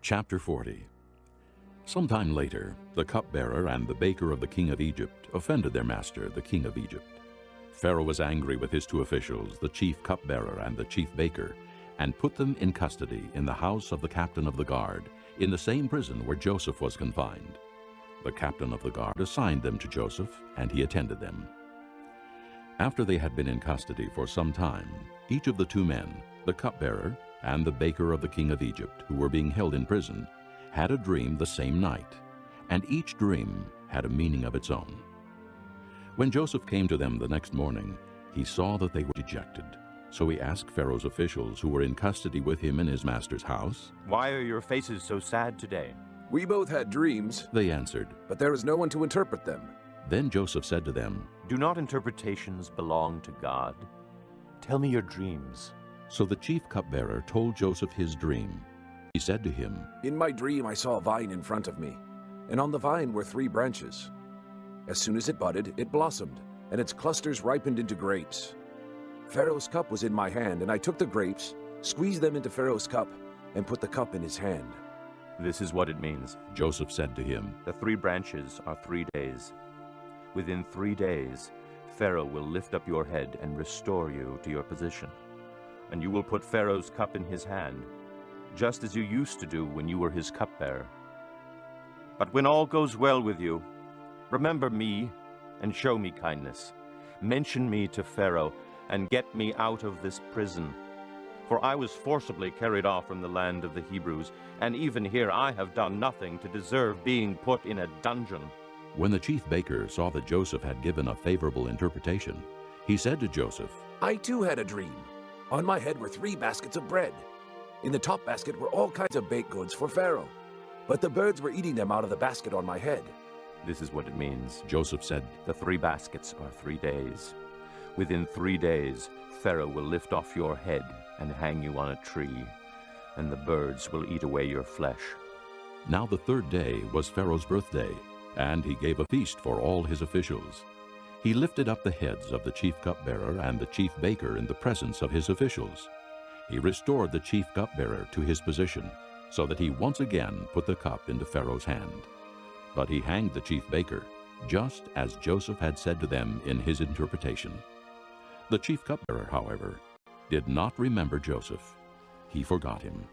Chapter 40. Sometime later, the cupbearer and the baker of the king of Egypt offended their master, the king of Egypt. Pharaoh was angry with his two officials, the chief cupbearer and the chief baker, and put them in custody in the house of the captain of the guard, in the same prison where Joseph was confined. The captain of the guard assigned them to Joseph, and he attended them. After they had been in custody for some time, each of the two men, the cupbearer and the baker of the king of Egypt, who were being held in prison, had a dream the same night, and each dream had a meaning of its own. When Joseph came to them the next morning, he saw that they were dejected. So he asked Pharaoh's officials who were in custody with him in his master's house, "Why are your faces so sad today?" "We both had dreams," they answered. "but there is no one to interpret them." Then Joseph said to them, "Do not interpretations belong to God? Tell me your dreams." So the chief cupbearer told Joseph his dream. He said to him, "In my dream I saw a vine in front of me, and on the vine were 3 branches. As soon as it budded, it blossomed, and its clusters ripened into grapes. Pharaoh's cup was in my hand, and I took the grapes, squeezed them into Pharaoh's cup, and put the cup in his hand." This is what it means. Joseph said to him, "The 3 branches are 3 days. Within 3 days, Pharaoh will lift up your head and restore you to your position. And you will put Pharaoh's cup in his hand, just as you used to do when you were his cupbearer. But when all goes well with you, remember me and show me kindness. Mention me to Pharaoh and get me out of this prison. For I was forcibly carried off from the land of the Hebrews, and even here I have done nothing to deserve being put in a dungeon." When the chief baker saw that Joseph had given a favorable interpretation, he said to Joseph, "I too had a dream. On my head were 3 baskets of bread. In the top basket were all kinds of baked goods for Pharaoh, but the birds were eating them out of the basket on my head." This is what it means. Joseph said, "The 3 baskets are 3 days. Within 3 days, Pharaoh will lift off your head and hang you on a tree, and the birds will eat away your flesh." Now the 3rd day was Pharaoh's birthday, and he gave a feast for all his officials. He lifted up the heads of the chief cupbearer and the chief baker in the presence of his officials. He restored the chief cupbearer to his position, so that he once again put the cup into Pharaoh's hand. But he hanged the chief baker, just as Joseph had said to them in his interpretation. The chief cupbearer, however, did not remember Joseph. He forgot him.